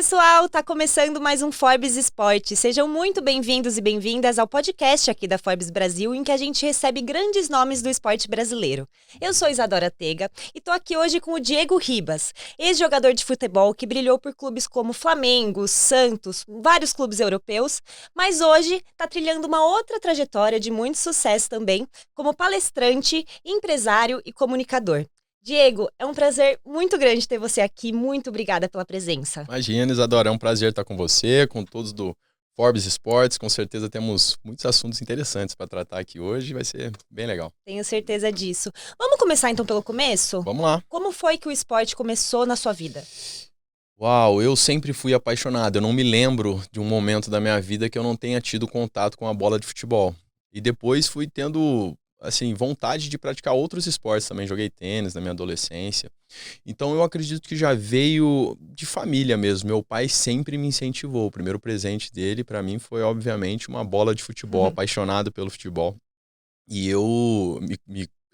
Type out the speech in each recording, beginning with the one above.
pessoal, tá começando mais um Forbes Esporte. Sejam muito bem-vindos e bem-vindas ao podcast aqui da Forbes Brasil, em que a gente recebe grandes nomes do esporte brasileiro. Eu sou Isadora Tega e tô aqui hoje com o Diego Ribas, ex-jogador de futebol que brilhou por clubes como Flamengo, Santos, vários clubes europeus, mas hoje tá trilhando uma outra trajetória de muito sucesso também, como palestrante, empresário e comunicador. Diego, é um prazer muito grande ter você aqui. Muito obrigada pela presença. Imagina, Isadora, é um prazer estar com você, com todos do Forbes Esportes. Com certeza temos muitos assuntos interessantes para tratar aqui hoje. Vai ser bem legal. Tenho certeza disso. Vamos começar então pelo começo? Vamos lá. Como foi que o esporte começou na sua vida? Uau, eu sempre fui apaixonado. Eu não me lembro de um momento da minha vida que eu não tenha tido contato com a bola de futebol. E depois fui tendo, assim, vontade de praticar outros esportes também. Joguei tênis na minha adolescência. Então eu acredito que já veio de família mesmo. Meu pai sempre me incentivou. O primeiro presente dele para mim foi, obviamente, uma bola de futebol, apaixonado pelo futebol. E eu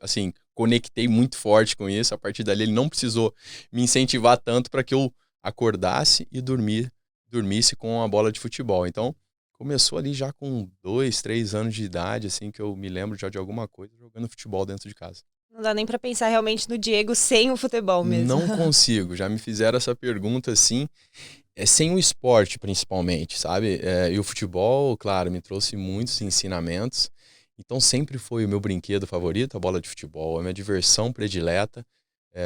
assim, conectei muito forte com isso. A partir dali ele não precisou me incentivar tanto para que eu acordasse e dormisse com a bola de futebol. Então começou ali já com 2, 3 anos de idade, assim, que eu me lembro já de alguma coisa jogando futebol dentro de casa. Não dá nem pra pensar realmente no Diego sem o futebol mesmo. Não consigo, já me fizeram essa pergunta assim, sem o esporte principalmente, sabe? E o futebol, claro, me trouxe muitos ensinamentos, então sempre foi o meu brinquedo favorito, a bola de futebol, a minha diversão predileta,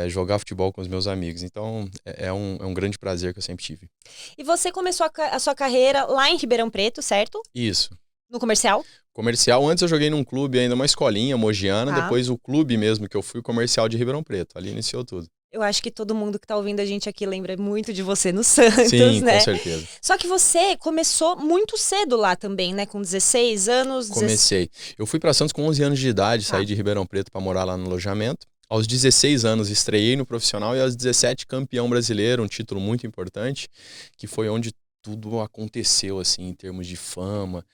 jogar futebol com os meus amigos, então é um grande prazer que eu sempre tive. E você começou a sua carreira lá em Ribeirão Preto, certo? Isso. No comercial? Comercial, antes eu joguei num clube ainda, uma escolinha mogiana, Tá. Depois o clube mesmo que eu fui, o comercial de Ribeirão Preto, ali iniciou tudo. Eu acho que todo mundo que tá ouvindo a gente aqui lembra muito de você no Santos, Sim, né? com certeza. Só que você começou muito cedo lá também, né? Com 16 anos. Comecei. Eu fui para Santos com 11 anos de idade, saí de Ribeirão Preto para morar lá no alojamento. Aos 16 anos estreiei no profissional e aos 17 campeão brasileiro, um título muito importante, que foi onde tudo aconteceu, assim, em termos de fama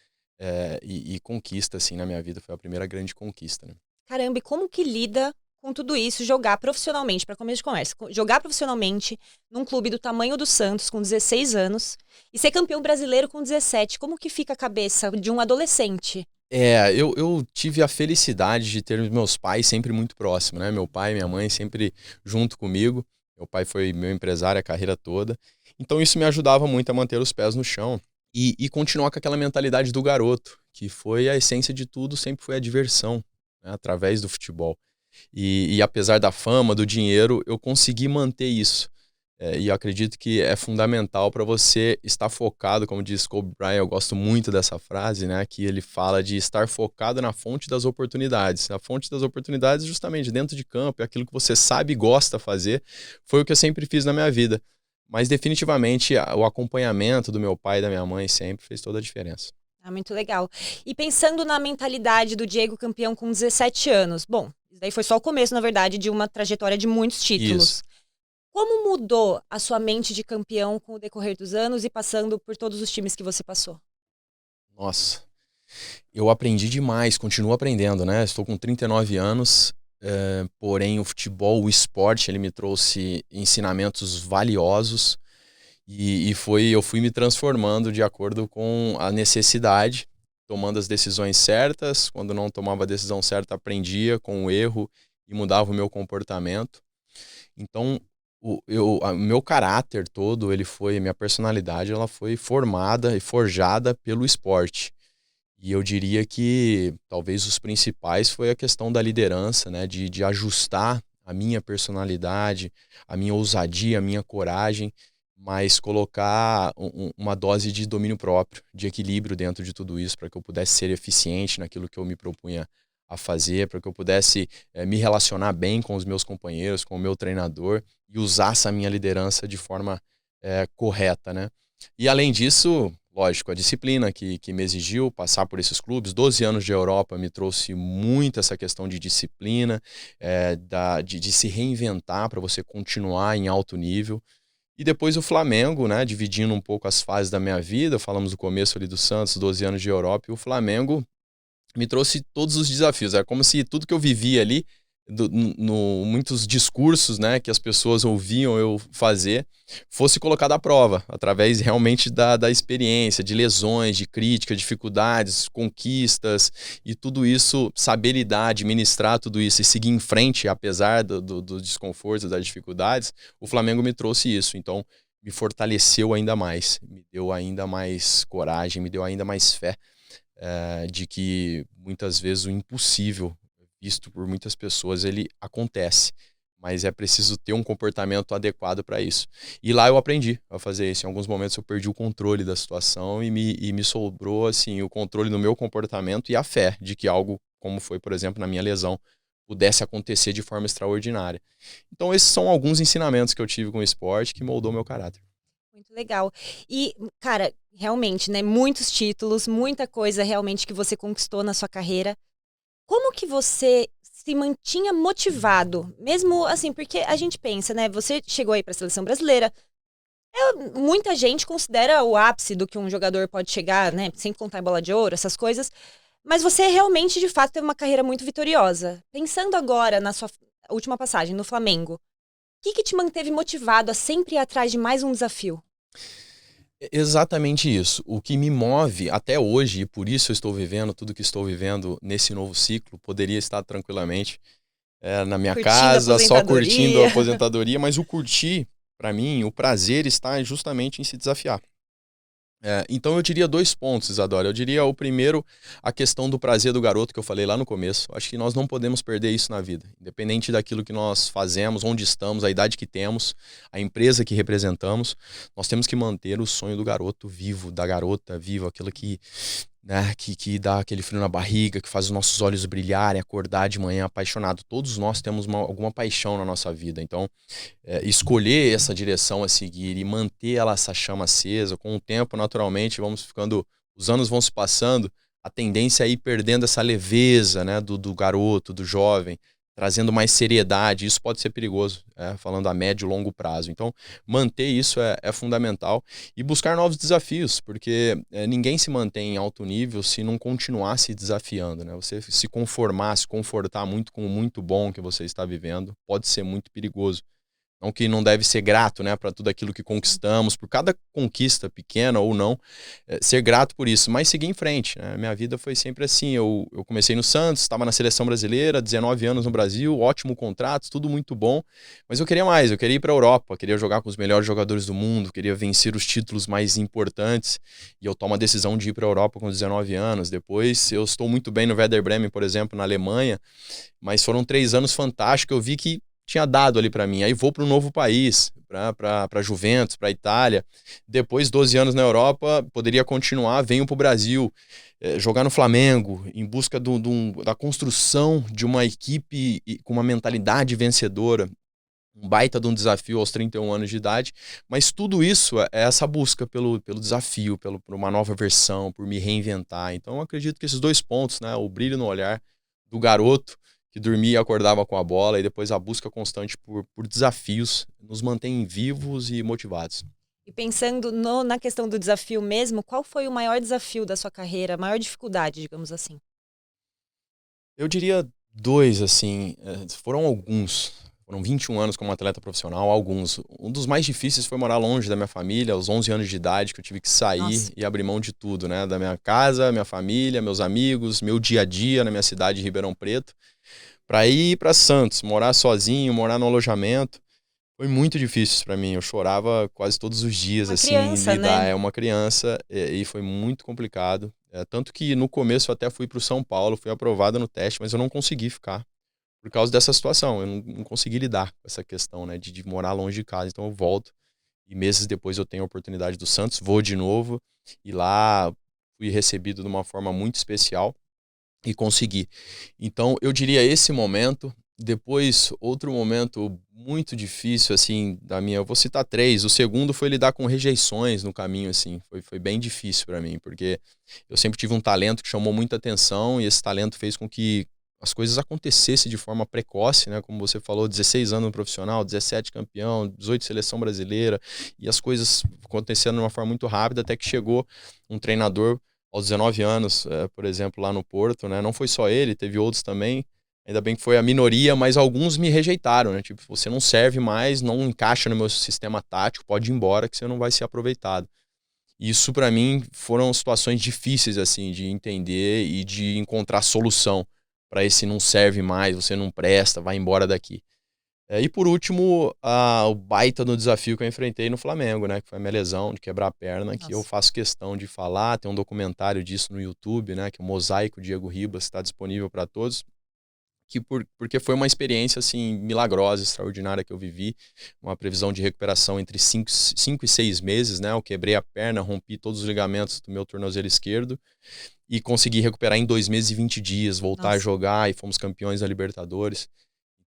e conquista, assim, na minha vida. Foi a primeira grande conquista, né? Caramba, e como que lida com tudo isso, jogar profissionalmente, para começo de conversa, jogar profissionalmente num clube do tamanho do Santos, com 16 anos, e ser campeão brasileiro com 17, como que fica a cabeça de um adolescente? Eu tive a felicidade de ter meus pais sempre muito próximos, né? Meu pai e minha mãe sempre junto comigo. Meu pai foi meu empresário a carreira toda. Então isso me ajudava muito a manter os pés no chão e continuar com aquela mentalidade do garoto, que foi a essência de tudo, sempre foi a diversão, né? Através do futebol. E apesar da fama, do dinheiro, eu consegui manter isso. E eu acredito que é fundamental para você estar focado, como diz Kobe Bryant, eu gosto muito dessa frase, né? Que ele fala de estar focado na fonte das oportunidades. A fonte das oportunidades, justamente dentro de campo, é aquilo que você sabe e gosta fazer. Foi o que eu sempre fiz na minha vida. Mas definitivamente o acompanhamento do meu pai e da minha mãe sempre fez toda a diferença. Ah, muito legal. E pensando na mentalidade do Diego campeão com 17 anos, bom, isso daí foi só o começo, na verdade, de uma trajetória de muitos títulos. Isso. Como mudou a sua mente de campeão com o decorrer dos anos e passando por todos os times que você passou? Nossa, eu aprendi demais, continuo aprendendo, né? Estou com 39 anos, porém o futebol, o esporte, ele me trouxe ensinamentos valiosos eu fui me transformando de acordo com a necessidade, tomando as decisões certas. Quando não tomava a decisão certa, aprendia com o erro e mudava o meu comportamento. Então, o meu caráter todo, minha personalidade, ela foi formada e forjada pelo esporte. E eu diria que talvez os principais foi a questão da liderança, né? De ajustar a minha personalidade, a minha ousadia, a minha coragem, mas colocar uma dose de domínio próprio, de equilíbrio dentro de tudo isso, para que eu pudesse ser eficiente naquilo que eu me propunha a fazer, para que eu pudesse me relacionar bem com os meus companheiros, com o meu treinador e usar essa minha liderança de forma correta, né? E além disso, lógico, a disciplina que me exigiu passar por esses clubes. 12 anos de Europa me trouxe muito essa questão de disciplina, de se reinventar para você continuar em alto nível. E depois o Flamengo, né, dividindo um pouco as fases da minha vida, falamos do começo ali do Santos, 12 anos de Europa, e o Flamengo me trouxe todos os desafios. É como se tudo que eu vivia ali muitos discursos, né, que as pessoas ouviam eu fazer, fosse colocado à prova, através realmente da experiência, de lesões, de críticas, dificuldades, conquistas, e tudo isso, saber lidar, administrar tudo isso e seguir em frente, apesar do desconforto, das dificuldades, o Flamengo me trouxe isso. Então, me fortaleceu ainda mais, me deu ainda mais coragem, me deu ainda mais fé de que muitas vezes o impossível, visto por muitas pessoas, ele acontece. Mas é preciso ter um comportamento adequado para isso. E lá eu aprendi a fazer isso. Em alguns momentos eu perdi o controle da situação e me sobrou assim, o controle do meu comportamento e a fé de que algo, como foi, por exemplo, na minha lesão, pudesse acontecer de forma extraordinária. Então esses são alguns ensinamentos que eu tive com o esporte que moldou meu caráter. Muito legal. E, cara, realmente, né? Muitos títulos, muita coisa realmente que você conquistou na sua carreira. Como que você se mantinha motivado? Mesmo assim, porque a gente pensa, né? Você chegou aí para a seleção brasileira. Muita gente considera o ápice do que um jogador pode chegar, né? Sem contar em bola de ouro, essas coisas. Mas você realmente, de fato, teve uma carreira muito vitoriosa. Pensando agora na sua última passagem no Flamengo, o que te manteve motivado a sempre ir atrás de mais um desafio? Exatamente isso. O que me move até hoje, e por isso eu estou vivendo tudo que estou vivendo nesse novo ciclo, poderia estar tranquilamente na minha Curtindo a casa, só curtindo a aposentadoria. aposentadoria, mas o curtir, para mim, o prazer está justamente em se desafiar. Então eu diria 2 pontos, Isadora. Eu diria o primeiro, a questão do prazer do garoto que eu falei lá no começo. Acho que nós não podemos perder isso na vida. Independente daquilo que nós fazemos, onde estamos, a idade que temos, a empresa que representamos, nós temos que manter o sonho do garoto vivo, da garota viva, aquilo que, né, que dá aquele frio na barriga, que faz os nossos olhos brilharem, acordar de manhã apaixonado. Todos nós temos alguma paixão na nossa vida. Então, escolher essa direção a seguir e manter essa chama acesa, com o tempo, naturalmente, os anos vão se passando, a tendência é ir perdendo essa leveza, né, do garoto, do jovem, trazendo mais seriedade. Isso pode ser perigoso, falando a médio e longo prazo. Então, manter isso é fundamental e buscar novos desafios, porque ninguém se mantém em alto nível se não continuar se desafiando, né? Você se confortar muito com o muito bom que você está vivendo, pode ser muito perigoso. Não que não deve ser grato, né, para tudo aquilo que conquistamos, por cada conquista, pequena ou não, ser grato por isso, mas seguir em frente, né? Minha vida foi sempre assim, eu comecei no Santos, estava na seleção brasileira, 19 anos no Brasil, ótimo contrato, tudo muito bom, mas eu queria mais, eu queria ir para a Europa, queria jogar com os melhores jogadores do mundo, queria vencer os títulos mais importantes, e eu tomo a decisão de ir para a Europa com 19 anos. Depois eu estou muito bem no Werder Bremen, por exemplo, na Alemanha, mas foram 3 anos fantásticos, eu vi que tinha dado ali para mim. Aí vou para um novo país, para Juventus, para Itália. Depois, 12 anos na Europa, poderia continuar, venho para o Brasil, jogar no Flamengo, em busca da construção de uma equipe com uma mentalidade vencedora. Um baita de um desafio aos 31 anos de idade, mas tudo isso é essa busca pelo desafio, por uma nova versão, por me reinventar. Então eu acredito que esses 2 pontos, né, o brilho no olhar do garoto que dormia e acordava com a bola, e depois a busca constante por desafios, nos mantém vivos e motivados. E pensando na questão do desafio mesmo, qual foi o maior desafio da sua carreira, a maior dificuldade, digamos assim? Eu diria 2, assim, foram alguns. Foram 21 anos como atleta profissional, alguns. Um dos mais difíceis foi morar longe da minha família, aos 11 anos de idade, que eu tive que sair Nossa. e abrir mão de tudo, né? Da minha casa, minha família, meus amigos, meu dia a dia na minha cidade de Ribeirão Preto, para ir para Santos, morar sozinho, morar no alojamento. Foi muito difícil para mim. Eu chorava quase todos os dias, Uma assim, criança, lidar. né? É uma criança e foi muito complicado. Tanto que no começo eu até fui para o São Paulo, fui aprovado no teste, mas eu não consegui ficar por causa dessa situação. Eu não consegui lidar com essa questão, né, de morar longe de casa. Então eu volto e meses depois eu tenho a oportunidade do Santos, vou de novo e lá fui recebido de uma forma muito especial e consegui. Então eu diria esse momento. Depois, outro momento muito difícil, assim, eu vou citar 3. O segundo foi lidar com rejeições no caminho, assim. Foi bem difícil para mim, porque eu sempre tive um talento que chamou muita atenção e esse talento fez com que as coisas acontecessem de forma precoce, né? Como você falou, 16 anos no profissional, 17 campeão, 18 seleção brasileira, e as coisas acontecendo de uma forma muito rápida, até que chegou um treinador aos 19 anos, por exemplo, lá no Porto, né? Não foi só ele, teve outros também, Ainda bem que foi a minoria, mas alguns me rejeitaram, né? Tipo, você não serve mais, não encaixa no meu sistema tático, pode ir embora que você não vai ser aproveitado. Isso para mim foram situações difíceis assim de entender e de encontrar solução para esse não serve mais, você não presta, vai embora daqui. E por último, o baita do desafio que eu enfrentei no Flamengo, né? Que foi a minha lesão de quebrar a perna, que eu Nossa. faço questão de falar. Tem um documentário disso no YouTube, né? Que é o Mosaico Diego Ribas, está disponível para todos. Porque foi uma experiência assim milagrosa, extraordinária que eu vivi, uma previsão de recuperação entre 5 e 6 meses, né? Eu quebrei a perna, rompi todos os ligamentos do meu tornozelo esquerdo e consegui recuperar em 2 meses e 20 dias, voltar a Nossa. jogar e fomos campeões da Libertadores.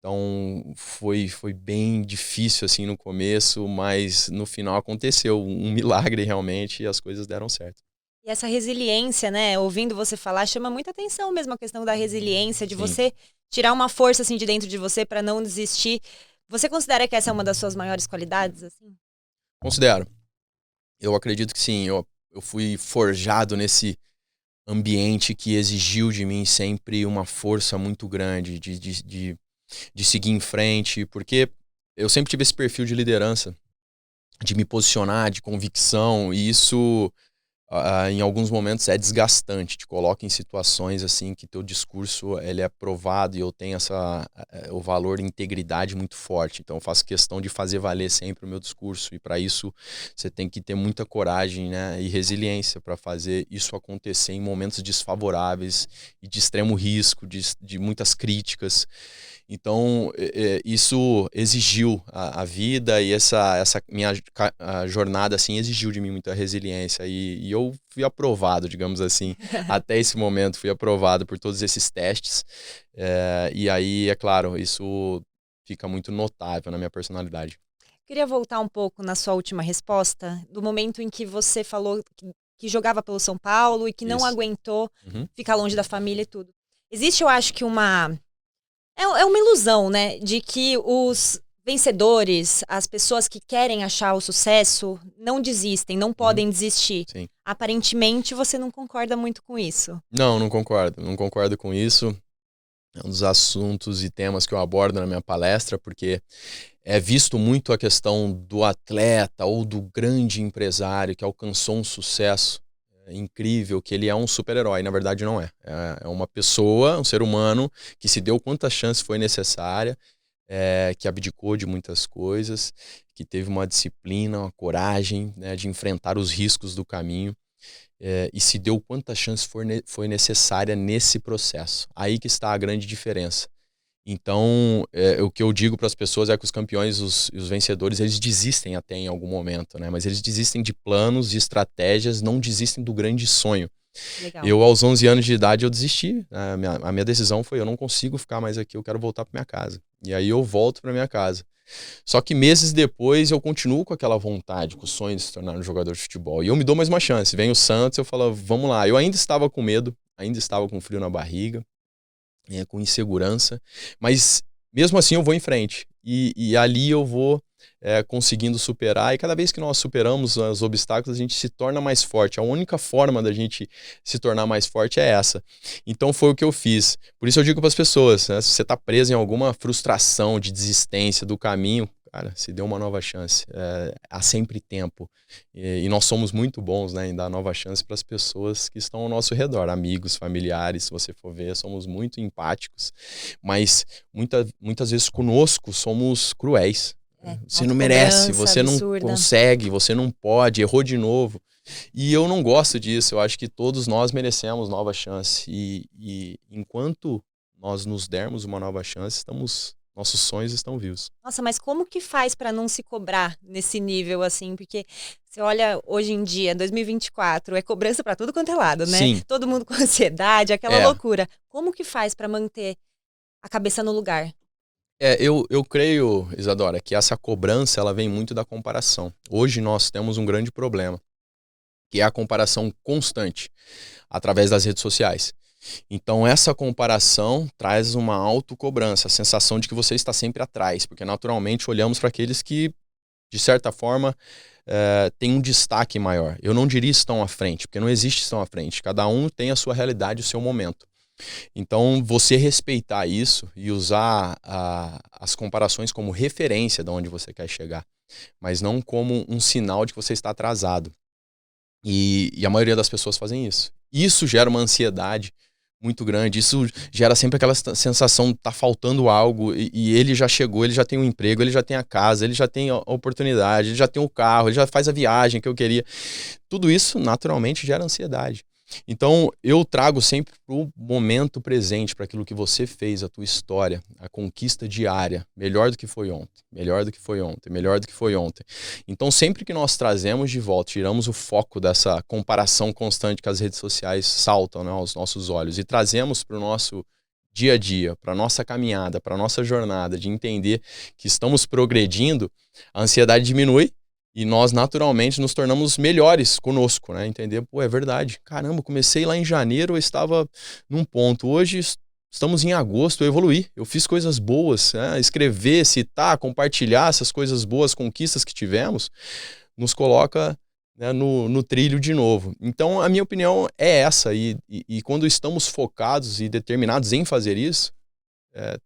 Então foi bem difícil assim no começo, mas no final aconteceu um milagre realmente e as coisas deram certo. E essa resiliência, né? Ouvindo você falar, chama muita atenção mesmo a questão da resiliência, de Sim, você tirar uma força assim de dentro de você para não desistir. Você considera que essa é uma das suas maiores qualidades, assim? considero. Eu acredito que sim, eu fui forjado nesse ambiente que exigiu de mim sempre uma força muito grande de seguir em frente, porque eu sempre tive esse perfil de liderança, de me posicionar, de convicção, e isso em alguns momentos é desgastante, te coloca em situações assim que teu discurso ele é provado e eu tenho o valor de integridade muito forte, então eu faço questão de fazer valer sempre o meu discurso e para isso você tem que ter muita coragem, né, e resiliência para fazer isso acontecer em momentos desfavoráveis e de extremo risco, de muitas críticas. Então, isso exigiu a vida e essa minha a jornada assim exigiu de mim muita resiliência e eu fui aprovado, digamos assim, até esse momento fui aprovado por todos esses testes. E aí, é claro, isso fica muito notável na minha personalidade. Queria voltar um pouco na sua última resposta, do momento em que você falou que jogava pelo São Paulo e que não Isso. aguentou Uhum. ficar longe da família e tudo. Existe, eu acho que é uma ilusão, né? De que os vencedores, as pessoas que querem achar o sucesso, não desistem, não Uhum. podem desistir. Sim. Aparentemente, você não concorda muito com isso. Não, não concordo. Não concordo com isso. É um dos assuntos e temas que eu abordo na minha palestra, porque é visto muito a questão do atleta ou do grande empresário que alcançou um sucesso incrível, que ele é um super-herói. Na verdade, não é. É uma pessoa, um ser humano, que se deu quantas chances foi necessária, que abdicou de muitas coisas, que teve uma disciplina, uma coragem, né, de enfrentar os riscos do caminho. E se deu quantas chances foi necessária nesse processo. Aí que está a grande diferença. Então, o que eu digo para as pessoas é que os campeões, os vencedores, eles desistem até em algum momento, né? Mas eles desistem de planos, de estratégias, não desistem do grande sonho. Legal. Eu, aos 11 anos de idade, eu desisti. A minha decisão foi, eu não consigo ficar mais aqui, eu quero voltar para minha casa. E aí eu volto para minha casa. Só que meses depois eu continuo com aquela vontade, com o sonho de se tornar um jogador de futebol. E eu me dou mais uma chance. Vem o Santos, eu falo, vamos lá. Eu ainda estava com medo, ainda estava com frio na barriga, com insegurança, mas mesmo assim eu vou em frente. E ali eu vou conseguindo superar, e cada vez que nós superamos os obstáculos, a gente se torna mais forte. A única forma da gente se tornar mais forte é essa. Então foi o que eu fiz. Por isso eu digo para as pessoas, né, se você está preso em alguma frustração de desistência do caminho, cara, se dê uma nova chance. Há sempre tempo. E nós somos muito bons, né, em dar nova chance para as pessoas que estão ao nosso redor, amigos, familiares, se você for ver, somos muito empáticos, mas muitas vezes conosco somos cruéis. Você não merece, Autocobrança você não absurda. consegue, você não pode, errou de novo. E eu não gosto disso, eu acho que todos nós merecemos nova chance. E enquanto nós nos dermos uma nova chance, nossos sonhos estão vivos. Nossa, mas como que faz para não se cobrar nesse nível assim? Porque você olha hoje em dia, 2024, é cobrança para tudo quanto é lado, né? Sim, Todo mundo com ansiedade, aquela é. loucura. Como que faz para manter a cabeça no lugar? Eu creio, Isadora, que essa cobrança ela vem muito da comparação. Hoje nós temos um grande problema, que é a comparação constante através das redes sociais. Então essa comparação traz uma autocobrança, a sensação de que você está sempre atrás, porque naturalmente olhamos para aqueles que, de certa forma, têm um destaque maior. Eu não diria estão à frente, porque não existe estão à frente. Cada um tem a sua realidade, o seu momento. Então, você respeitar isso e usar as comparações como referência de onde você quer chegar, mas não como um sinal de que você está atrasado. E a maioria das pessoas fazem isso. Isso gera uma ansiedade muito grande, isso gera sempre aquela sensação de tá faltando algo, e ele já chegou, ele já tem um emprego, ele já tem a casa, ele já tem a oportunidade, ele já tem o carro, ele já faz a viagem que eu queria. Tudo isso naturalmente gera ansiedade. Então, eu trago sempre para o momento presente, para aquilo que você fez, a tua história, a conquista diária, melhor do que foi ontem, melhor do que foi ontem, melhor do que foi ontem. Então, sempre que nós trazemos de volta, tiramos o foco dessa comparação constante que as redes sociais saltam, né, aos nossos olhos, e trazemos para o nosso dia a dia, para a nossa caminhada, para a nossa jornada, de entender que estamos progredindo, a ansiedade diminui. E nós, naturalmente, nos tornamos melhores conosco, né? Entender, pô, é verdade. Caramba, comecei lá em janeiro, eu estava num ponto. Hoje estamos em agosto, eu evoluí. Eu fiz coisas boas, né? Escrever, citar, compartilhar essas coisas boas, conquistas que tivemos, nos coloca, né, no trilho de novo. Então, a minha opinião é essa. E quando estamos focados e determinados em fazer isso,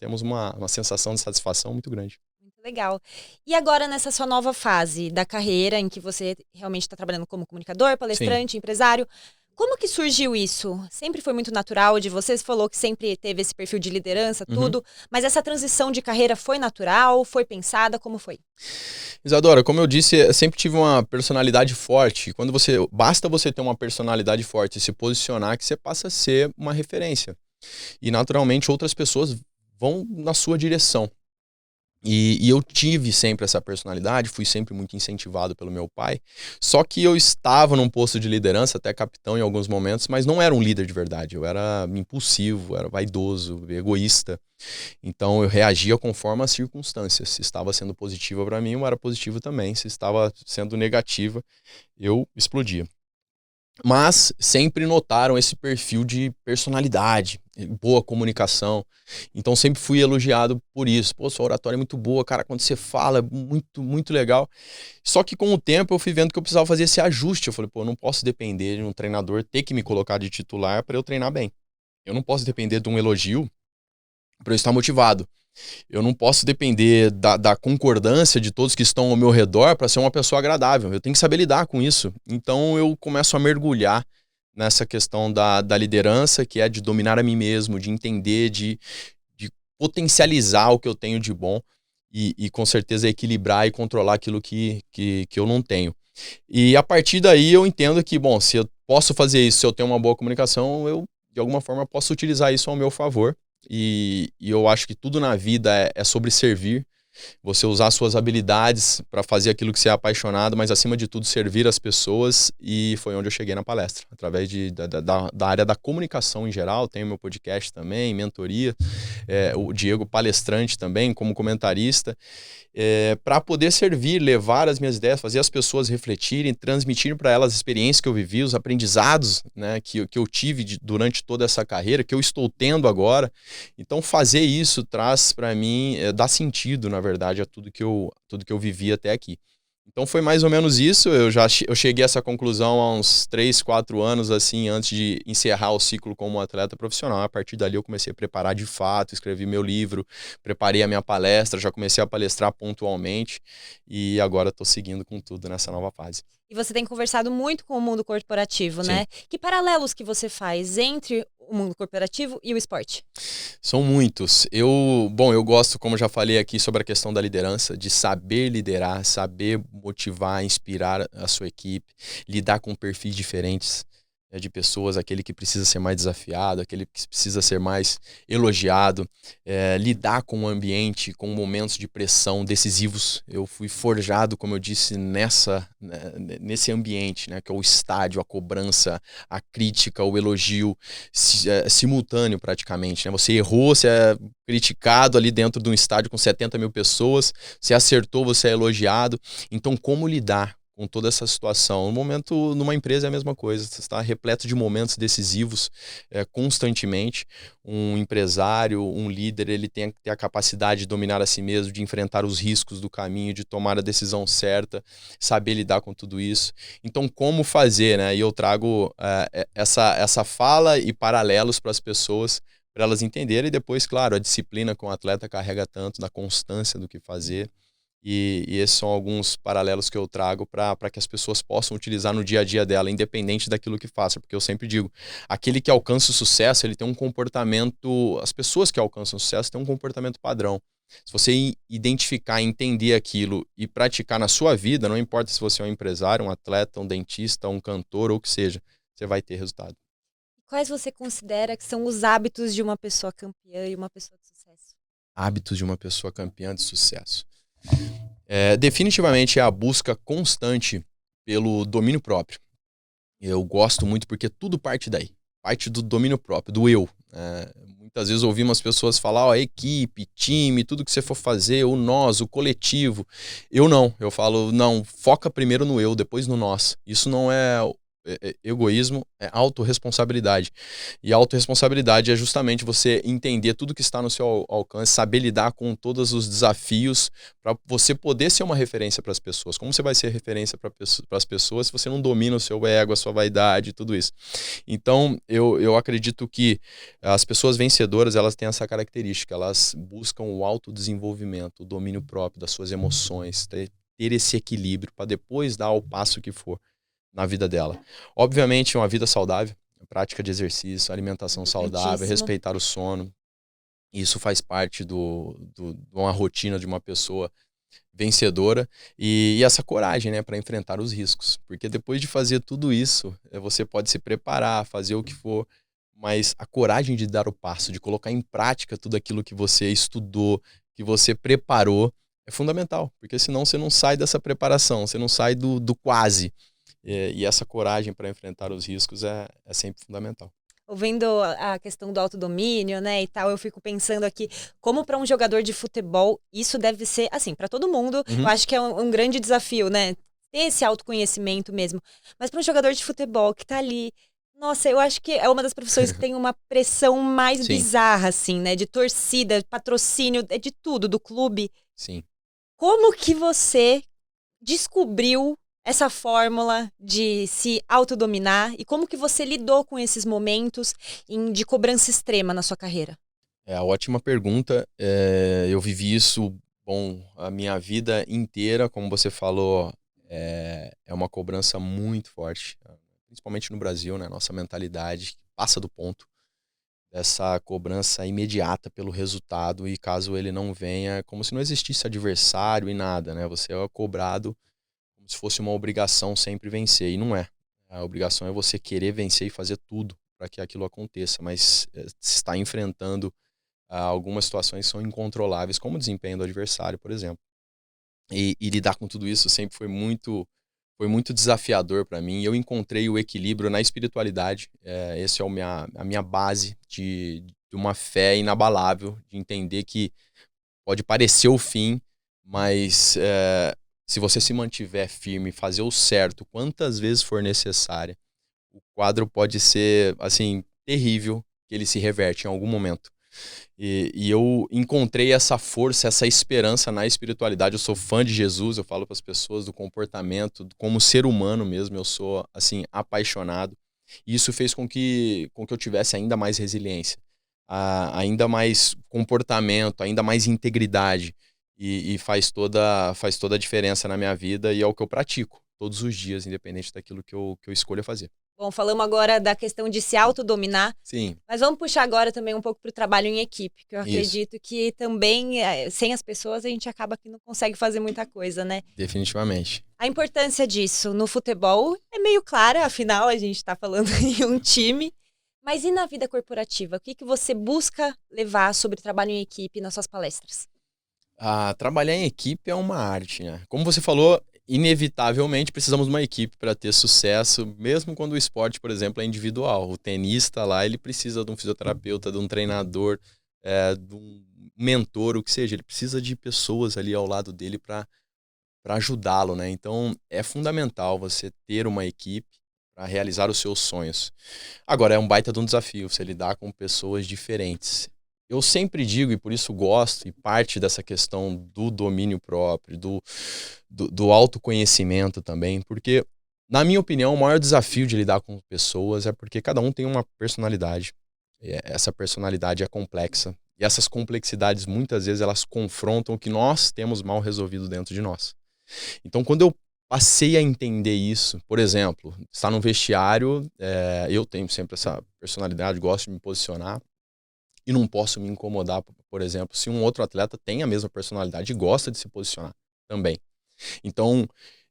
temos uma sensação de satisfação muito grande. Legal. E agora, nessa sua nova fase da carreira, em que você realmente está trabalhando como comunicador, palestrante, Sim. empresário, como que surgiu isso? Sempre foi muito natural de você? Você falou que sempre teve esse perfil de liderança, tudo, mas essa transição de carreira foi natural? Foi pensada? Como foi? Isadora, como eu disse, eu sempre tive uma personalidade forte. Basta você ter uma personalidade forte e se posicionar que você passa a ser uma referência. E naturalmente outras pessoas vão na sua direção. E eu tive sempre essa personalidade, fui sempre muito incentivado pelo meu pai. Só que eu estava num posto de liderança, até capitão em alguns momentos, mas não era um líder de verdade. Eu era impulsivo, era vaidoso, egoísta. Então eu reagia conforme as circunstâncias. Se estava sendo positiva para mim, eu era positivo também. Se estava sendo negativa, eu explodia. Mas sempre notaram esse perfil de personalidade, boa comunicação. Então sempre fui elogiado por isso. Pô, sua oratória é muito boa, cara, quando você fala, é muito, muito legal. Só que com o tempo eu fui vendo que eu precisava fazer esse ajuste. Eu falei, pô, eu não posso depender de um treinador ter que me colocar de titular para eu treinar bem. Eu não posso depender de um elogio para eu estar motivado. Eu não posso depender da concordância de todos que estão ao meu redor para ser uma pessoa agradável. Eu tenho que saber lidar com isso. Então eu começo a mergulhar nessa questão da liderança, que é de dominar a mim mesmo, de entender, de potencializar o que eu tenho de bom e com certeza equilibrar e controlar aquilo que eu não tenho. E a partir daí eu entendo que, bom, se eu posso fazer isso, se eu tenho uma boa comunicação, eu de alguma forma posso utilizar isso ao meu favor. E eu acho que tudo na vida é sobre servir, você usar suas habilidades para fazer aquilo que você é apaixonado, mas acima de tudo servir as pessoas, e foi onde eu cheguei na palestra, através da área da comunicação em geral. Tenho meu podcast também, mentoria, o Diego palestrante também, como comentarista, para poder servir, levar as minhas ideias, fazer as pessoas refletirem, transmitir para elas as experiências que eu vivi, os aprendizados, né, que eu tive durante toda essa carreira, que eu estou tendo agora. Então fazer isso traz para mim, dá sentido, na verdade, a tudo que eu vivi até aqui. Então foi mais ou menos isso. Eu cheguei a essa conclusão há uns 3, 4 anos, assim, antes de encerrar o ciclo como atleta profissional. A partir dali eu comecei a preparar de fato, escrevi meu livro, preparei a minha palestra, já comecei a palestrar pontualmente e agora estou seguindo com tudo nessa nova fase. E você tem conversado muito com o mundo corporativo, Sim. né? Que paralelos que você faz entre o mundo corporativo e o esporte? São muitos. Eu gosto, como já falei aqui, sobre a questão da liderança, de saber liderar, saber motivar, inspirar a sua equipe, lidar com perfis diferentes, né, de pessoas, aquele que precisa ser mais desafiado, aquele que precisa ser mais elogiado, lidar com o ambiente, com momentos de pressão decisivos. Eu fui forjado, como eu disse, nesse ambiente, né, que é o estádio, a cobrança, a crítica, o elogio, simultâneo praticamente, né? Você errou, você é criticado ali dentro de um estádio com 70 mil pessoas, você acertou, você é elogiado. Então, como lidar com toda essa situação. No momento, numa empresa é a mesma coisa, você está repleto de momentos decisivos constantemente. Um empresário, um líder, ele tem que ter a capacidade de dominar a si mesmo, de enfrentar os riscos do caminho, de tomar a decisão certa, saber lidar com tudo isso. Então, como fazer, né? E eu trago essa fala e paralelos para as pessoas, para elas entenderem, e depois, claro, a disciplina que um atleta carrega tanto, da constância do que fazer. E esses são alguns paralelos que eu trago para que as pessoas possam utilizar no dia a dia dela, independente daquilo que faça. Porque eu sempre digo, aquele que alcança o sucesso, ele tem um comportamento... As pessoas que alcançam o sucesso têm um comportamento padrão. Se você identificar, entender aquilo e praticar na sua vida, não importa se você é um empresário, um atleta, um dentista, um cantor ou o que seja, você vai ter resultado. Quais você considera que são os hábitos de uma pessoa campeã e uma pessoa de sucesso? Hábitos de uma pessoa campeã de sucesso. Definitivamente é a busca constante pelo domínio próprio. Eu gosto muito porque tudo parte daí. Parte do domínio próprio, do eu. Muitas vezes ouvimos as pessoas falar, equipe, time, tudo que você for fazer, o nós, o coletivo. Eu não. Eu falo, não, foca primeiro no eu, depois no nós. Isso não é egoísmo, é autorresponsabilidade. E a autorresponsabilidade é justamente você entender tudo que está no seu alcance, saber lidar com todos os desafios para você poder ser uma referência para as pessoas. Como você vai ser referência para as pessoas se você não domina o seu ego, a sua vaidade, tudo isso? Então, eu acredito que as pessoas vencedoras, elas têm essa característica, elas buscam o autodesenvolvimento, o domínio próprio das suas emoções, ter esse equilíbrio para depois dar o passo que for na vida dela. Obviamente, uma vida saudável, prática de exercício, alimentação saudável, respeitar o sono. Isso faz parte de uma rotina de uma pessoa vencedora e essa coragem, né, para enfrentar os riscos. Porque depois de fazer tudo isso, você pode se preparar, fazer o que for, mas a coragem de dar o passo, de colocar em prática tudo aquilo que você estudou, que você preparou, é fundamental. Porque senão você não sai dessa preparação, você não sai do quase. E essa coragem para enfrentar os riscos é sempre fundamental. Ouvindo a questão do autodomínio, né, e tal, eu fico pensando aqui, como para um jogador de futebol, isso deve ser, assim, para todo mundo, eu acho que é um grande desafio, né, ter esse autoconhecimento mesmo. Mas para um jogador de futebol que tá ali, nossa, eu acho que é uma das profissões que tem uma pressão mais Sim. bizarra, assim, né, de torcida, patrocínio, de tudo, do clube. Sim. Como que você descobriu essa fórmula de se autodominar e como que você lidou com esses momentos de cobrança extrema na sua carreira? Ótima pergunta. Eu vivi isso, a minha vida inteira, como você falou, é uma cobrança muito forte, principalmente no Brasil, né? Nossa mentalidade passa do ponto dessa cobrança imediata pelo resultado e caso ele não venha, como se não existisse adversário e nada, né? Você é cobrado como se fosse uma obrigação sempre vencer, e não é. A obrigação é você querer vencer e fazer tudo para que aquilo aconteça, mas se está enfrentando algumas situações que são incontroláveis, como o desempenho do adversário, por exemplo. E lidar com tudo isso sempre foi muito desafiador para mim. Eu encontrei o equilíbrio na espiritualidade. Essa é a minha base de uma fé inabalável, de entender que pode parecer o fim, mas se você se mantiver firme, fazer o certo quantas vezes for necessária, o quadro pode ser, assim, terrível, que ele se reverte em algum momento. E eu encontrei essa força, essa esperança na espiritualidade. Eu sou fã de Jesus, eu falo para as pessoas do comportamento, como ser humano mesmo, eu sou, assim, apaixonado. E isso fez com que eu tivesse ainda mais resiliência, ainda mais comportamento, ainda mais integridade. E faz toda a diferença na minha vida e é o que eu pratico todos os dias, independente daquilo que eu escolha fazer. Bom, falamos agora da questão de se autodominar. Sim. Mas vamos puxar agora também um pouco para o trabalho em equipe, que eu Isso. acredito que também, sem as pessoas, a gente acaba que não consegue fazer muita coisa, né? Definitivamente. A importância disso no futebol é meio clara, afinal a gente está falando em um time. Mas e na vida corporativa? O que você busca levar sobre trabalho em equipe nas suas palestras? Trabalhar em equipe é uma arte, né? Como você falou, inevitavelmente precisamos de uma equipe para ter sucesso, mesmo quando o esporte, por exemplo, é individual. O tenista lá, ele precisa de um fisioterapeuta, de um treinador, de um mentor, o que seja. Ele precisa de pessoas ali ao lado dele para para ajudá-lo, né? Então, é fundamental você ter uma equipe para realizar os seus sonhos. Agora, é um baita de um desafio você lidar com pessoas diferentes. Eu sempre digo, e por isso gosto, e parte dessa questão do domínio próprio, do autoconhecimento também, porque, na minha opinião, o maior desafio de lidar com pessoas é porque cada um tem uma personalidade. Essa personalidade é complexa. E essas complexidades, muitas vezes, elas confrontam o que nós temos mal resolvido dentro de nós. Então, quando eu passei a entender isso, por exemplo, estar no vestiário, eu tenho sempre essa personalidade, gosto de me posicionar e não posso me incomodar, por exemplo, se um outro atleta tem a mesma personalidade e gosta de se posicionar também. Então,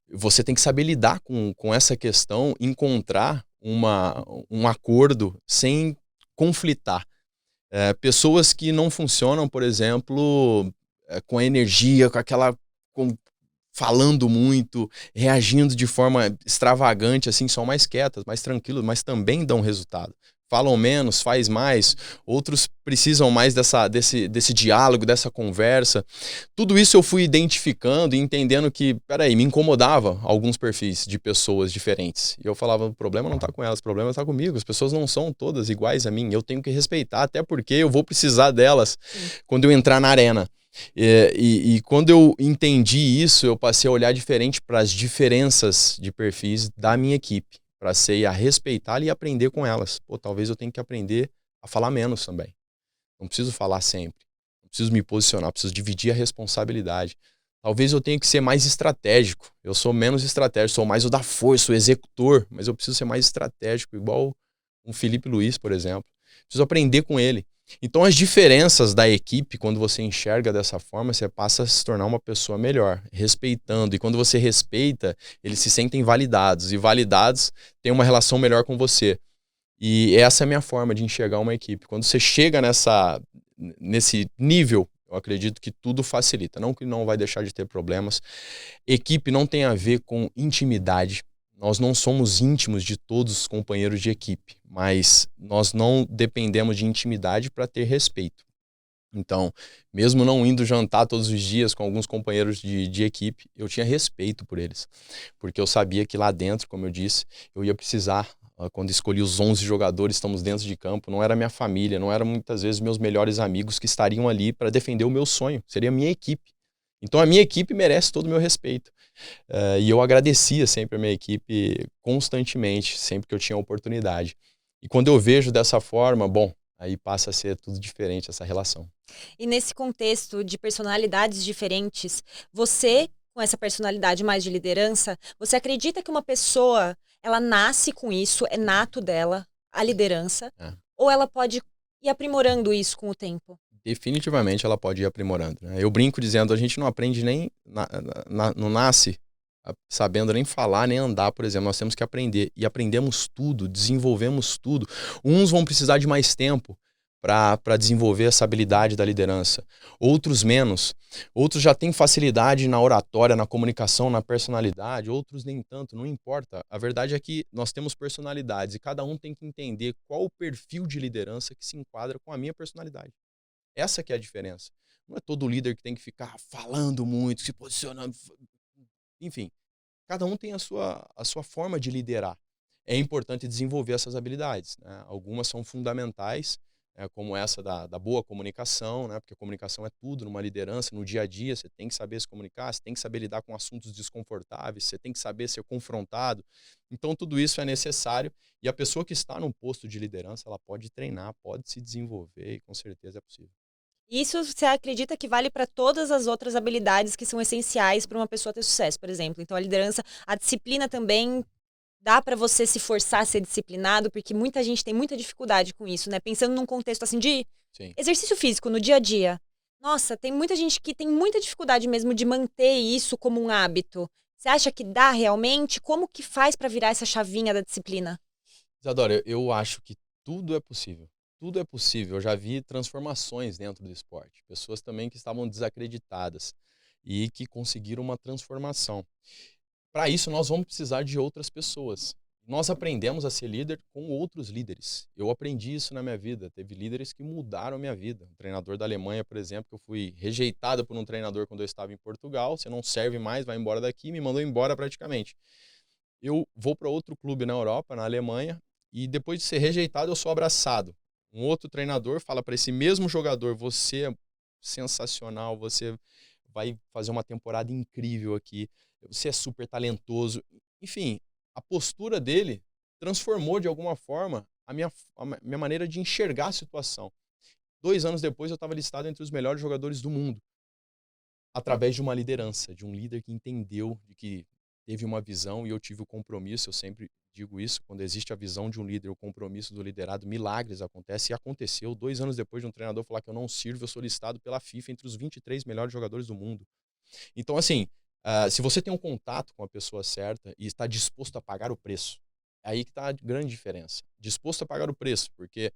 você tem que saber lidar com essa questão, encontrar um acordo sem conflitar. Pessoas que não funcionam, por exemplo, com a energia, falando muito, reagindo de forma extravagante, assim, são mais quietas, mais tranquilas, mas também dão resultado. Falam menos, faz mais, outros precisam mais desse diálogo, dessa conversa. Tudo isso eu fui identificando e entendendo que, peraí, me incomodava alguns perfis de pessoas diferentes. E eu falava, o problema não está com elas, o problema está comigo. As pessoas não são todas iguais a mim, eu tenho que respeitar, até porque eu vou precisar delas quando eu entrar na arena. E quando eu entendi isso, eu passei a olhar diferente para as diferenças de perfis da minha equipe. Passei a respeitá-la e aprender com elas. Pô, talvez eu tenha que aprender a falar menos também. Não preciso falar sempre. Não preciso me posicionar, preciso dividir a responsabilidade. Talvez eu tenha que ser mais estratégico. Eu sou menos estratégico, sou mais o da força, o executor, mas eu preciso ser mais estratégico, igual um Felipe Luiz, por exemplo. Preciso aprender com ele. Então, as diferenças da equipe, quando você enxerga dessa forma, você passa a se tornar uma pessoa melhor, respeitando. E quando você respeita, eles se sentem validados. E validados têm uma relação melhor com você. E essa é a minha forma de enxergar uma equipe. Quando você chega nesse nível, eu acredito que tudo facilita. Não que não vai deixar de ter problemas. Equipe não tem a ver com intimidade. Nós não somos íntimos de todos os companheiros de equipe, mas nós não dependemos de intimidade para ter respeito. Então, mesmo não indo jantar todos os dias com alguns companheiros de equipe, eu tinha respeito por eles, porque eu sabia que lá dentro, como eu disse, eu ia precisar, quando escolhi os 11 jogadores, estamos dentro de campo, não era minha família, não era muitas vezes meus melhores amigos que estariam ali para defender o meu sonho, seria a minha equipe. Então a minha equipe merece todo o meu respeito. E eu agradecia sempre a minha equipe constantemente, sempre que eu tinha oportunidade. E quando eu vejo dessa forma, bom, aí passa a ser tudo diferente essa relação. E nesse contexto de personalidades diferentes, você, com essa personalidade mais de liderança, você acredita que uma pessoa, ela nasce com isso, é nato dela, a liderança, ou ela pode ir aprimorando isso com o tempo? Definitivamente ela pode ir aprimorando, né? Eu brinco dizendo, a gente não aprende nem, não nasce sabendo nem falar, nem andar, por exemplo. Nós temos que aprender. E aprendemos tudo, desenvolvemos tudo. Uns vão precisar de mais tempo para desenvolver essa habilidade da liderança. Outros menos. Outros já têm facilidade na oratória, na comunicação, na personalidade. Outros nem tanto, não importa. A verdade é que nós temos personalidades e cada um tem que entender qual o perfil de liderança que se enquadra com a minha personalidade. Essa que é a diferença. Não é todo líder que tem que ficar falando muito, se posicionando. Enfim, cada um tem a sua forma de liderar. É importante desenvolver essas habilidades, né? Algumas são fundamentais, como essa da boa comunicação, né? Porque a comunicação é tudo numa liderança, no dia a dia. Você tem que saber se comunicar, você tem que saber lidar com assuntos desconfortáveis, você tem que saber ser confrontado. Então, tudo isso é necessário. E a pessoa que está num posto de liderança, ela pode treinar, pode se desenvolver e com certeza é possível. Isso você acredita que vale para todas as outras habilidades que são essenciais para uma pessoa ter sucesso, por exemplo. Então, a liderança, a disciplina também dá para você se forçar a ser disciplinado, porque muita gente tem muita dificuldade com isso, né? Pensando num contexto assim de Sim. exercício físico no dia a dia. Nossa, tem muita gente que tem muita dificuldade mesmo de manter isso como um hábito. Você acha que dá realmente? Como que faz para virar essa chavinha da disciplina? Isadora, eu acho que tudo é possível. Tudo é possível. Eu já vi transformações dentro do esporte. Pessoas também que estavam desacreditadas e que conseguiram uma transformação. Para isso, nós vamos precisar de outras pessoas. Nós aprendemos a ser líder com outros líderes. Eu aprendi isso na minha vida. Teve líderes que mudaram a minha vida. Um treinador da Alemanha, por exemplo, que eu fui rejeitado por um treinador quando eu estava em Portugal. Você não serve mais, vai embora daqui. Me mandou embora praticamente. Eu vou para outro clube na Europa, na Alemanha, e depois de ser rejeitado, eu sou abraçado. Um outro treinador fala para esse mesmo jogador: você é sensacional, você vai fazer uma temporada incrível aqui, você é super talentoso. Enfim, a postura dele transformou de alguma forma a minha maneira de enxergar a situação. 2 anos depois, eu estava listado entre os melhores jogadores do mundo, através de uma liderança, de um líder que entendeu, de que teve uma visão, e eu tive o compromisso. Eu sempre digo isso: quando existe a visão de um líder, o compromisso do liderado, milagres acontecem. E aconteceu. 2 anos depois de um treinador falar que eu não sirvo, eu sou listado pela FIFA entre os 23 melhores jogadores do mundo. Então, assim, se você tem um contato com a pessoa certa e está disposto a pagar o preço, é aí que está a grande diferença. Disposto a pagar o preço, porque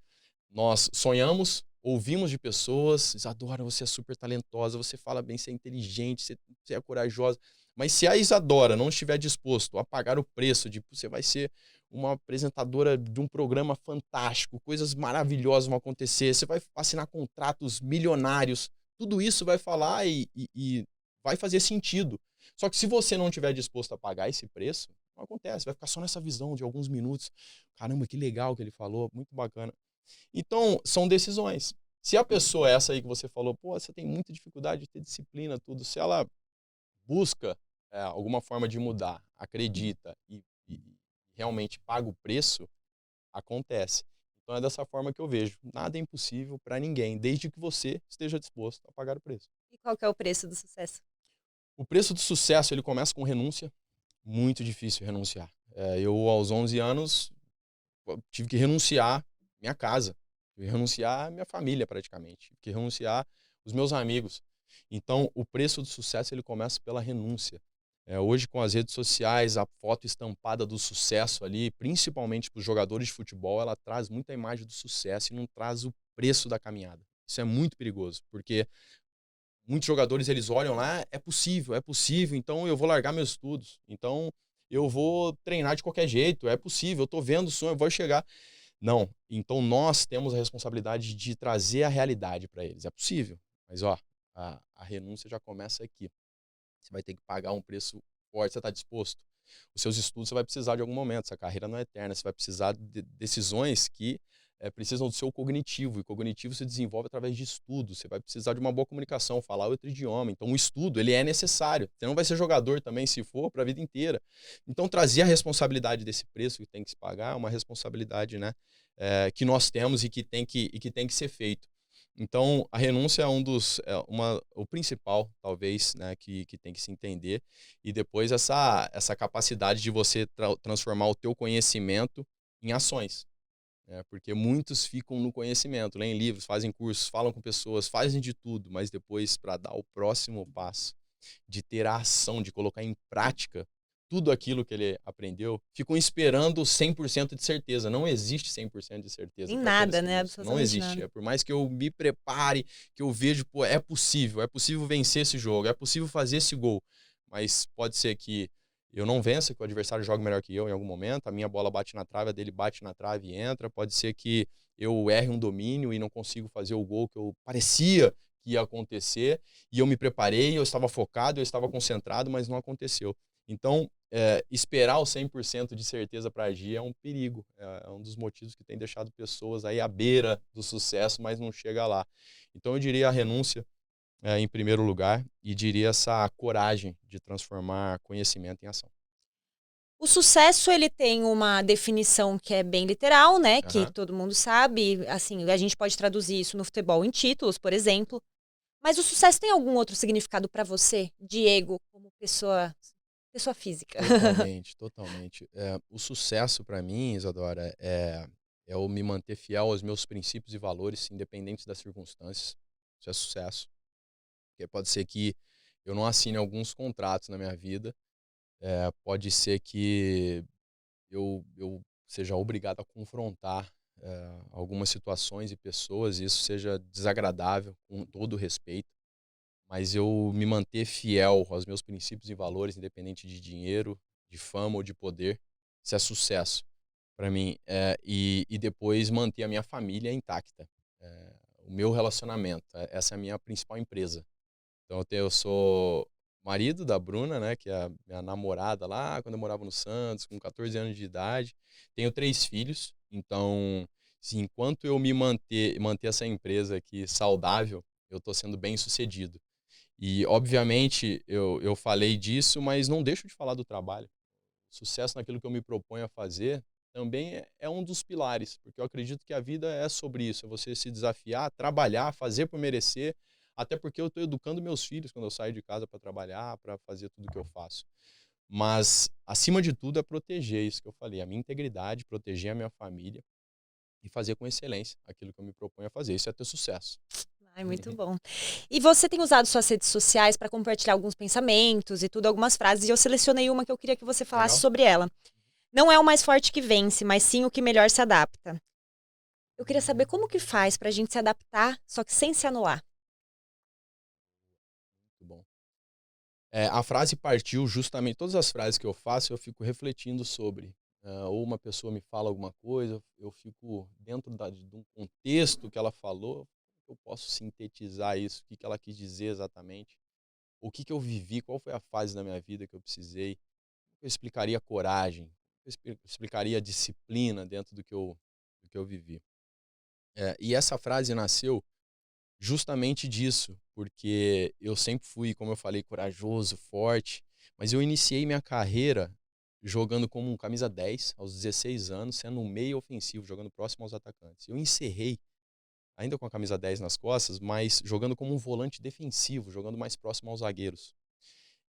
nós sonhamos, ouvimos de pessoas: Isadora, você é super talentosa, você fala bem, você é inteligente, você é corajosa. Mas se a Isadora não estiver disposto a pagar o preço de você vai ser uma apresentadora de um programa fantástico, coisas maravilhosas vão acontecer, você vai assinar contratos milionários, tudo isso vai falar e vai fazer sentido. Só que se você não estiver disposto a pagar esse preço, não acontece, vai ficar só nessa visão de alguns minutos. Caramba, que legal que ele falou, muito bacana. Então, são decisões. Se a pessoa é essa aí que você falou, pô, você tem muita dificuldade de ter disciplina, tudo, se ela busca alguma forma de mudar, acredita e realmente paga o preço, acontece. Então é dessa forma que eu vejo. Nada é impossível para ninguém, desde que você esteja disposto a pagar o preço. E qual que é o preço do sucesso? O preço do sucesso, ele começa com renúncia. Muito difícil renunciar. Eu, aos 11 anos, tive que renunciar minha casa, tive que renunciar minha família praticamente, tive que renunciar os meus amigos. Então, o preço do sucesso, ele começa pela renúncia. Hoje, com as redes sociais, a foto estampada do sucesso ali, principalmente para os jogadores de futebol, ela traz muita imagem do sucesso e não traz o preço da caminhada. Isso é muito perigoso, porque muitos jogadores, eles olham lá: é possível, então eu vou largar meus estudos, então eu vou treinar de qualquer jeito, é possível, eu tô vendo o sonho, eu vou chegar. Não, então nós temos a responsabilidade de trazer a realidade para eles. É possível, mas ó, a renúncia já começa aqui. Você vai ter que pagar um preço forte, você está disposto? Os seus estudos você vai precisar de algum momento, essa carreira não é eterna, você vai precisar de decisões que precisam do seu cognitivo, e cognitivo se desenvolve através de estudo. Você vai precisar de uma boa comunicação, falar outro idioma. Então o estudo, ele é necessário. Você não vai ser jogador também, se for, para a vida inteira. Então trazer a responsabilidade desse preço que tem que se pagar é uma responsabilidade, né, que nós temos e que tem que ser feito. Então, a renúncia é o principal, talvez, né, que tem que se entender. E depois essa capacidade de você transformar o teu conhecimento em ações. Porque muitos ficam no conhecimento, leem livros, fazem cursos, falam com pessoas, fazem de tudo, mas depois, para dar o próximo passo, de ter a ação, de colocar em prática tudo aquilo que ele aprendeu, ficam esperando 100% de certeza. Não existe 100% de certeza Em para nada, acontecer né? isso. Não Absolutamente existe. nada. Por mais que eu me prepare, que eu vejo, pô, é possível vencer esse jogo, é possível fazer esse gol. Mas pode ser que eu não vença, que o adversário jogue melhor que eu em algum momento, a minha bola bate na trave, a dele bate na trave e entra. Pode ser que eu erre um domínio e não consigo fazer o gol que eu parecia que ia acontecer, e eu me preparei, eu estava focado, eu estava concentrado, mas não aconteceu. Então, esperar o 100% de certeza para agir é um perigo, é um dos motivos que tem deixado pessoas aí à beira do sucesso, mas não chega lá. Então, eu diria a renúncia em primeiro lugar, e diria essa coragem de transformar conhecimento em ação. O sucesso, ele tem uma definição que é bem literal, né? Que Aham. todo mundo sabe. Assim, a gente pode traduzir isso no futebol em títulos, por exemplo. Mas o sucesso tem algum outro significado para você, Diego, como pessoa física? Totalmente, totalmente. O sucesso para mim, Isadora, é eu me manter fiel aos meus princípios e valores, independentes das circunstâncias. Isso é sucesso. Porque pode ser que eu não assine alguns contratos na minha vida, pode ser que eu seja obrigado a confrontar algumas situações e pessoas, e isso seja desagradável, com todo o respeito. Mas eu me manter fiel aos meus princípios e valores, independente de dinheiro, de fama ou de poder, Isso é sucesso para mim. E depois manter a minha família intacta. O meu relacionamento. Essa é a minha principal empresa. Então eu sou marido da Bruna, né, que é a minha namorada lá, quando eu morava no Santos, com 14 anos de idade. Tenho 3 filhos, então, assim, enquanto eu me manter essa empresa aqui saudável, eu estou sendo bem sucedido. E, obviamente, eu falei disso, mas não deixo de falar do trabalho. Sucesso naquilo que eu me proponho a fazer também é um dos pilares, porque eu acredito que a vida é sobre isso, é você se desafiar, trabalhar, fazer por merecer, até porque eu estou educando meus filhos quando eu saio de casa para trabalhar, para fazer tudo que eu faço. Mas, acima de tudo, é proteger isso que eu falei, a minha integridade, proteger a minha família e fazer com excelência aquilo que eu me proponho a fazer. Isso é ter sucesso. Ai, muito bom. E você tem usado suas redes sociais para compartilhar alguns pensamentos e tudo, algumas frases, e eu selecionei uma que eu queria que você falasse Legal? sobre ela. Não é o mais forte que vence, mas sim o que melhor se adapta. Eu queria saber como que faz para a gente se adaptar, só que sem se anular. Muito bom. A frase partiu justamente, todas as frases que eu faço, eu fico refletindo sobre. Ou uma pessoa me fala alguma coisa, eu fico dentro de um contexto que ela falou, eu posso sintetizar isso, o que ela quis dizer exatamente, o que eu vivi, qual foi a fase da minha vida que eu precisei, eu explicaria coragem, eu explicaria disciplina dentro do que eu vivi. E essa frase nasceu justamente disso, porque eu sempre fui, como eu falei, corajoso, forte, mas eu iniciei minha carreira jogando como um camisa 10 aos 16 anos, sendo um meio ofensivo, jogando próximo aos atacantes. Eu encerrei ainda com a camisa 10 nas costas, mas jogando como um volante defensivo, jogando mais próximo aos zagueiros.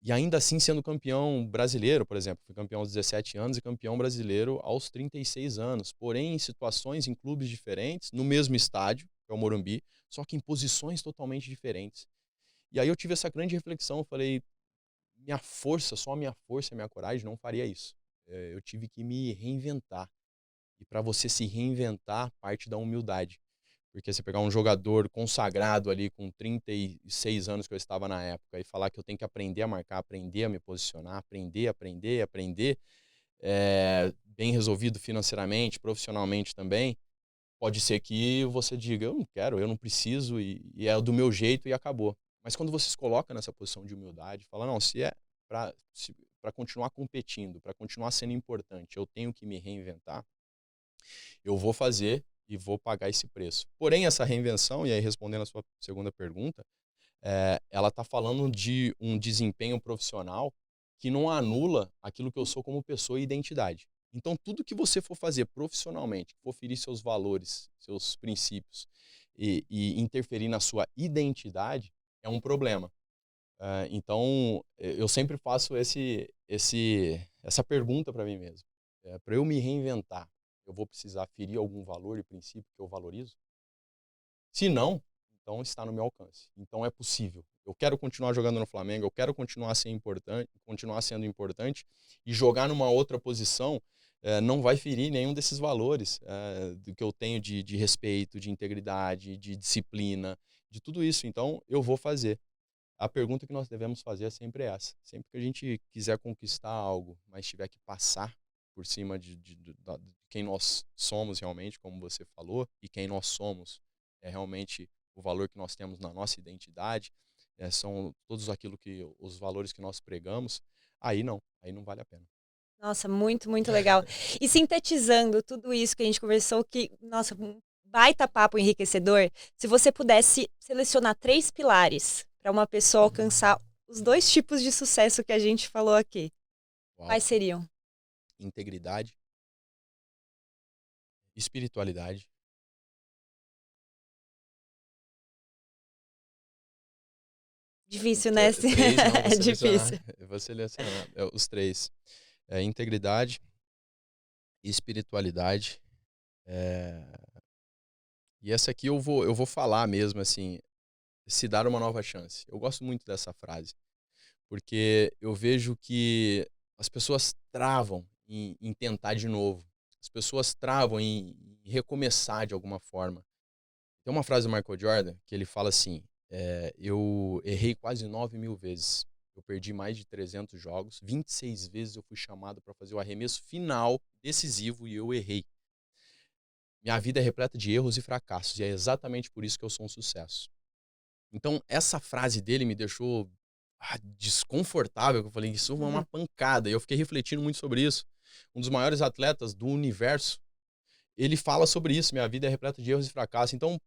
E ainda assim sendo campeão brasileiro, por exemplo, fui campeão aos 17 anos e campeão brasileiro aos 36 anos, porém em situações em clubes diferentes, no mesmo estádio, que é o Morumbi, só que em posições totalmente diferentes. E aí eu tive essa grande reflexão, eu falei, minha força, só a minha força e a minha coragem não faria isso. Eu tive que me reinventar. E para você se reinventar, parte da humildade. Porque você pegar um jogador consagrado ali com 36 anos que eu estava na época e falar que eu tenho que aprender a marcar, aprender a me posicionar, aprender, bem resolvido financeiramente, profissionalmente também, pode ser que você diga, eu não quero, eu não preciso e é do meu jeito e acabou. Mas quando você se coloca nessa posição de humildade, fala, não, se é para continuar competindo, para continuar sendo importante, eu tenho que me reinventar, eu vou fazer e vou pagar esse preço. Porém, essa reinvenção, e aí respondendo a sua segunda pergunta, ela está falando de um desempenho profissional que não anula aquilo que eu sou como pessoa e identidade. Então, tudo que você for fazer profissionalmente, que for ferir seus valores, seus princípios e interferir na sua identidade, é um problema. Então, eu sempre faço essa pergunta para mim mesmo. Para eu me reinventar, eu vou precisar ferir algum valor e princípio que eu valorizo? Se não, então está no meu alcance. Então é possível. Eu quero continuar jogando no Flamengo, eu quero continuar sendo importante e jogar numa outra posição não vai ferir nenhum desses valores do que eu tenho de respeito, de integridade, de disciplina, de tudo isso. Então eu vou fazer. A pergunta que nós devemos fazer é sempre essa. Sempre que a gente quiser conquistar algo, mas tiver que passar por cima de quem nós somos realmente, como você falou, e quem nós somos é realmente o valor que nós temos na nossa identidade, são todos os valores que nós pregamos, aí não vale a pena. Nossa, muito, muito legal. E sintetizando tudo isso que a gente conversou, que, nossa, um baita papo enriquecedor, se você pudesse selecionar 3 pilares para uma pessoa alcançar os 2 tipos de sucesso que a gente falou aqui, Uau. quais seriam? Integridade, espiritualidade. Difícil, né? Três, não, É difícil. vou selecionar os três. Integridade, espiritualidade. E essa aqui eu vou falar mesmo, assim, se dar uma nova chance. Eu gosto muito dessa frase, porque eu vejo que as pessoas travam em tentar de novo. As pessoas travam em recomeçar de alguma forma. Tem uma frase do Michael Jordan que ele fala assim, eu errei quase 9.000 vezes, Eu perdi mais de 300 jogos, 26 vezes eu fui chamado para fazer o arremesso final decisivo e eu errei. Minha vida é repleta de erros e fracassos, e é exatamente por isso que eu sou um sucesso. Então, essa frase dele me deixou desconfortável, eu falei, isso é uma pancada, e eu fiquei refletindo muito sobre isso. Um dos maiores atletas do universo, ele fala sobre isso, minha vida é repleta de erros e fracassos. Então,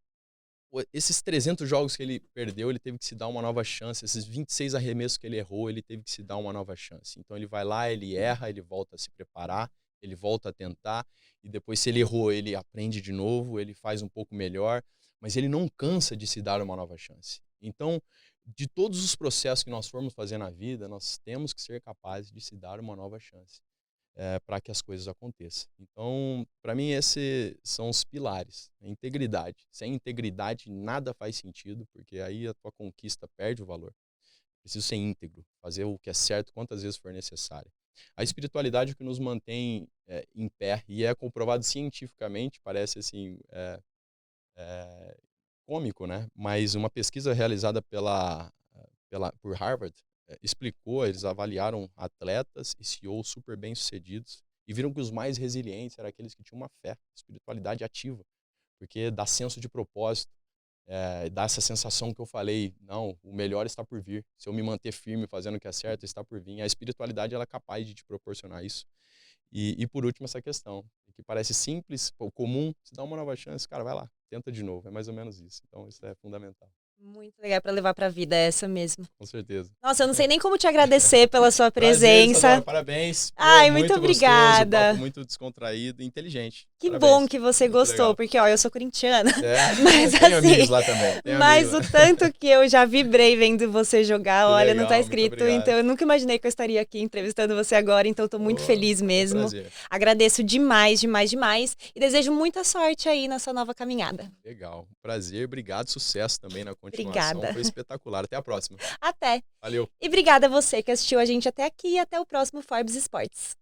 esses 300 jogos que ele perdeu, ele teve que se dar uma nova chance. Esses 26 arremessos que ele errou, ele teve que se dar uma nova chance. Então ele vai lá, ele erra, ele volta a se preparar, ele volta a tentar, e depois, se ele errou, ele aprende de novo, ele faz um pouco melhor, mas ele não cansa de se dar uma nova chance. Então, de todos os processos que nós formos fazer na vida, nós temos que ser capazes de se dar uma nova chance. Para que as coisas aconteçam. Então, para mim, esses são os pilares. A integridade. Sem integridade, nada faz sentido, porque aí a tua conquista perde o valor. Preciso ser íntegro, fazer o que é certo quantas vezes for necessário. A espiritualidade é o que nos mantém em pé, e é comprovado cientificamente, parece assim, cômico, né? Mas uma pesquisa realizada por Harvard, explicou, eles avaliaram atletas e CEOs super bem-sucedidos e viram que os mais resilientes eram aqueles que tinham uma fé, espiritualidade ativa, porque dá senso de propósito, dá essa sensação que eu falei, não, o melhor está por vir. Se eu me manter firme fazendo o que é certo, está por vir. A espiritualidade, ela é capaz de te proporcionar isso. E por último, essa questão, que parece simples, comum, se dá uma nova chance, cara, vai lá, tenta de novo, é mais ou menos isso. Então, isso é fundamental. Muito legal para levar para a vida, é essa mesmo. Com certeza. Nossa, eu não sei nem como te agradecer pela sua presença. Prazer, parabéns. Ai, muito obrigada. Gostoso, papo muito descontraído e inteligente. Que parabéns. Bom que você muito gostou, legal. porque ó, eu sou corintiana. Mas assim, amigos lá também. Mas o tanto que eu já vibrei vendo você jogar, que olha, legal, não tá escrito. Então eu nunca imaginei que eu estaria aqui entrevistando você agora, então eu tô muito feliz mesmo. Prazer. Agradeço demais, demais, demais e desejo muita sorte aí na sua nova caminhada. Legal. Prazer, obrigado, sucesso também na continuação. Obrigada. Foi espetacular. Até a próxima. Até. Valeu. E obrigada a você que assistiu a gente até aqui e até o próximo Forbes Esportes.